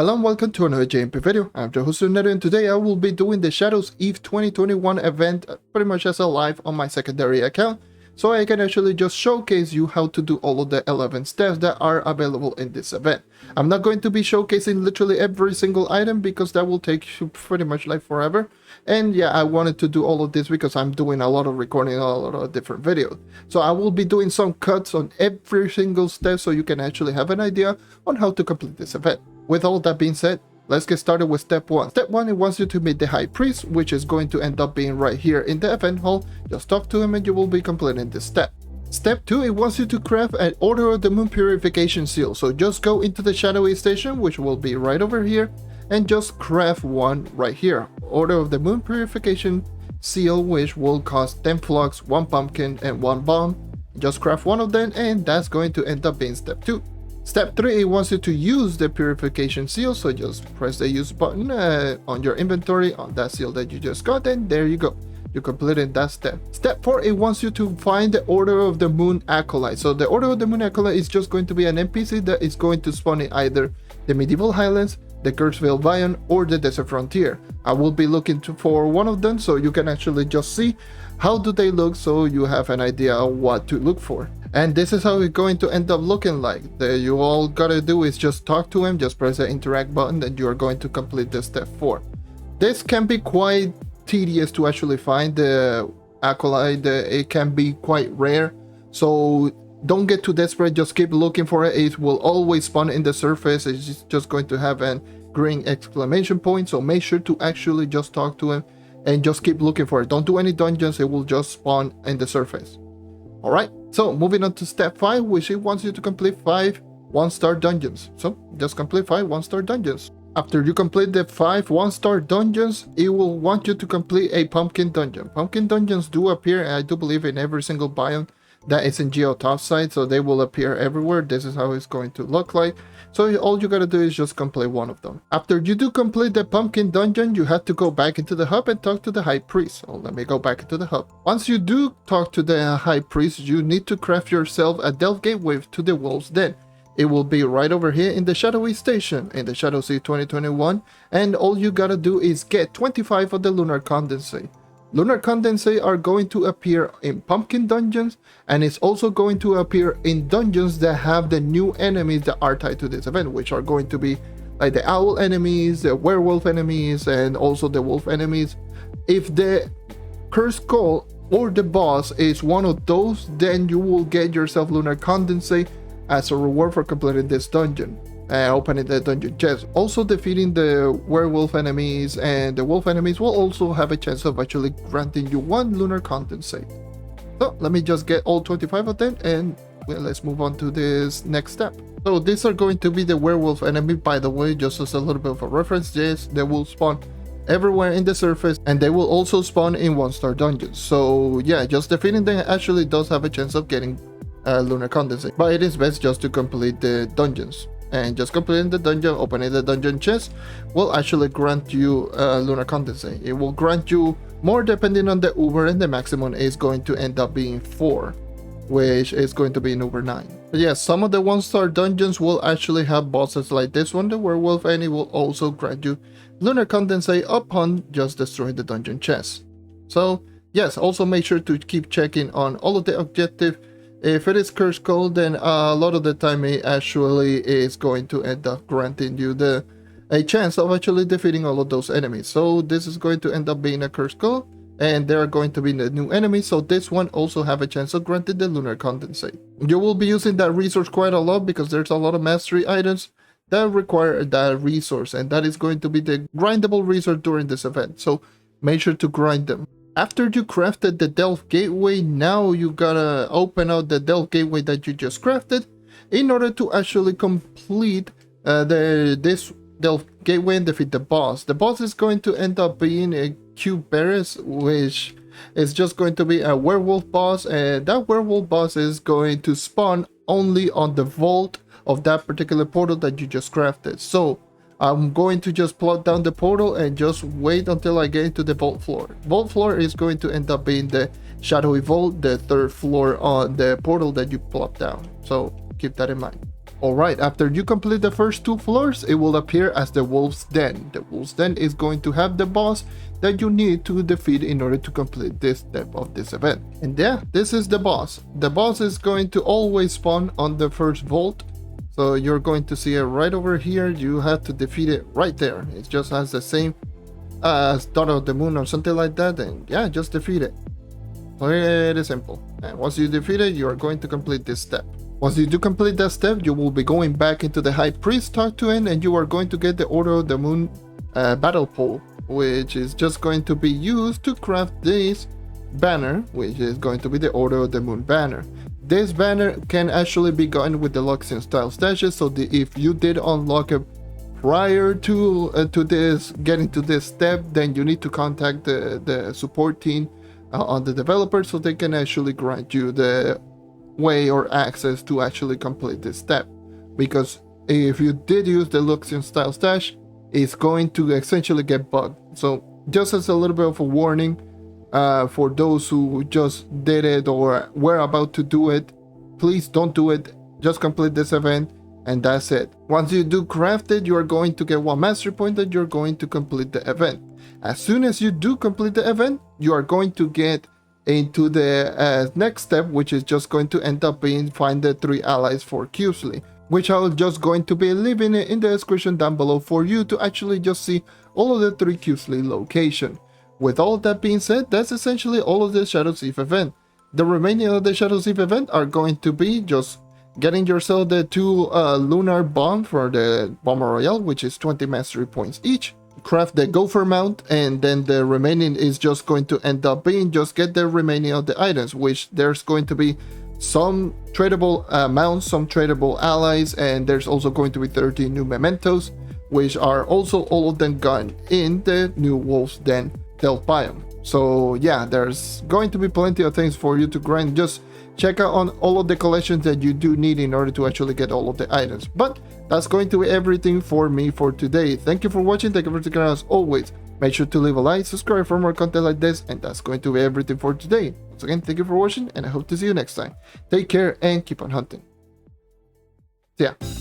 Hello and welcome to another JMP video. I'm your host JonNario, and today I will be doing the Shadows Eve 2021 event pretty much as a live on my secondary account, so I can actually just showcase you how to do all of the 11 steps that are available in this event. I'm not going to be showcasing literally every single item because that will take you pretty much like forever. And yeah, I wanted to do all of this because I'm doing a lot of recording, a lot of different videos. So I will be doing some cuts on every single step so you can actually have an idea on how to complete this event. With all that being said, let's get started with step 1. Step 1, it wants you to meet the High Priest, which is going to end up being right here in the event hall. Just talk to him and you will be completing this step. Step 2, it wants you to craft an Order of the Moon Purification Seal. So just go into the Shadowy Station, which will be right over here, and just craft one right here. Order of the Moon Purification Seal, which will cost 10 flux, 1 pumpkin, and 1 bomb. Just craft one of them, and that's going to end up being step 2. Step 3, it wants you to use the purification seal, so just press the use button on your inventory on that seal that you just got, and there you go. You completed that step. Step 4, it wants you to find the Order of the Moon Acolyte. So the Order of the Moon Acolyte is just going to be an NPC that is going to spawn in either the Medieval Highlands, the Curseville Biome, or the Desert Frontier. I will be looking for one of them so you can actually just see how do they look so you have an idea of what to look for. And this is how it's going to end up looking like. You all gotta do is just talk to him, just press the interact button, and you are going to complete this step 4. This can be quite tedious to actually find the Acolyte. It can be quite rare, so don't get too desperate, just keep looking for it. It will always spawn in the surface. It's just going to have a green exclamation point, so make sure to actually just talk to him and just keep looking for it. Don't do any dungeons, it will just spawn in the surface. Alright, so moving on to step 5, which it wants you to complete 5 1-star dungeons. So just complete 5 1-star dungeons. After you complete the 5 1-star dungeons, it will want you to complete a pumpkin dungeon. Pumpkin dungeons do appear, I do believe, in every single biome that is in Geo Topside, so they will appear everywhere. This is how it's going to look like. So all you gotta do is just complete one of them. After you do complete the pumpkin dungeon, you have to go back into the hub and talk to the High Priest. So let me go back into the hub. Once you do talk to the High Priest, you need to craft yourself a Delve Gateway to the Wolf's Den. It will be right over here in the Shadowy Station in the Shadows Eve 2021, and all you gotta do is get 25 of the Lunar Condensate. Lunar Condensate are going to appear in pumpkin dungeons, and it's also going to appear in dungeons that have the new enemies that are tied to this event, which are going to be like the owl enemies, the werewolf enemies, and also the wolf enemies. If the Cursed Skull or the boss is one of those, then you will get yourself Lunar Condensate as a reward for completing this dungeon. Opening the dungeon chest. Also, defeating the werewolf enemies and the wolf enemies will also have a chance of actually granting you 1 Lunar Condensate. So let me just get all 25 of them, and well, let's move on to this next step. So these are going to be the werewolf enemy, by the way, just as a little bit of a reference. Yes, they will spawn everywhere in the surface, and they will also spawn in 1-star dungeons. So yeah, just defeating them actually does have a chance of getting Lunar Condensate, but it is best just to complete the dungeons. And just completing the dungeon, opening the dungeon chest will actually grant you Lunar Condensate. It will grant you more depending on the Uber, and the maximum is going to end up being 4, which is going to be in Uber 9. But yeah, some of the 1-star dungeons will actually have bosses like this one. The Werewolf Enemy will also grant you Lunar Condensate upon just destroying the dungeon chest. So yes, also make sure to keep checking on all of the objectives. If it is Cursed Skull, then a lot of the time it actually is going to end up granting you a chance of actually defeating all of those enemies. So this is going to end up being a Cursed Skull, and they are going to be the new enemies. So this one also have a chance of granting the Lunar Condensate. You will be using that resource quite a lot because there's a lot of mastery items that require that resource, and that is going to be the grindable resource during this event. So make sure to grind them. After you crafted the Delve Gateway, now you gotta open out the Delve Gateway that you just crafted in order to actually complete this Delve Gateway and defeat the boss. The boss is going to end up being a Cuberis, which is just going to be a werewolf boss, and that werewolf boss is going to spawn only on the vault of that particular portal that you just crafted. So I'm going to just plot down the portal and just wait until I get into the vault floor. Vault floor is going to end up being the Shadowy Vault, the 3rd floor on the portal that you plot down. So keep that in mind. Alright, after you complete the first 2 floors, it will appear as the Wolf's Den. The Wolf's Den is going to have the boss that you need to defeat in order to complete this step of this event. And yeah, this is the boss. The boss is going to always spawn on the first vault. So you're going to see it right over here. You have to defeat it right there. It just has the same as Daughter of the Moon or something like that. And yeah, just defeat it. Very simple. And once you defeat it, you are going to complete this step. Once you do complete that step, you will be going back into the High Priest talk to him, and you are going to get the Order of the Moon battle pole, which is just going to be used to craft this banner, which is going to be the Order of the Moon banner. This banner can actually be gotten with the Luxian style stashes, so if you did unlock it prior to this, getting to this step, then you need to contact the support team on the developer so they can actually grant you the way or access to actually complete this step. Because if you did use the Luxian style stash, it's going to essentially get bugged. So just as a little bit of a warning for those who just did it or were about to do it, please don't do it. Just complete this event and that's it. Once you do craft it, you are going to get 1 mastery point that you're going to complete the event. As soon as you do complete the event, you are going to get into the next step, which is just going to end up being find the 3 allies for Cusley, which I'll just going to be leaving it in the description down below for you to actually just see all of the 3 Cusley location. With all of that being said, that's essentially all of the Shadow's Eve event. The remaining of the Shadow's Eve event are going to be just getting yourself the 2 lunar bomb for the Bomber Royale, which is 20 mastery points each. Craft the Gopher mount, and then the remaining is just going to end up being just get the remaining of the items, which there's going to be some tradable mounts, some tradable allies, and there's also going to be 13 new mementos, which are also all of them gone in the new Wolf's Den stealth biome. So yeah, there's going to be plenty of things for you to grind. Just check out on all of the collections that you do need in order to actually get all of the items. But that's going to be everything for me for today. Thank you for watching. Thank you for sticking around as always. Make sure to leave a like, subscribe for more content like this, and that's going to be everything for today. Once again, thank you for watching, and I hope to see you next time. Take care and keep on hunting. See ya.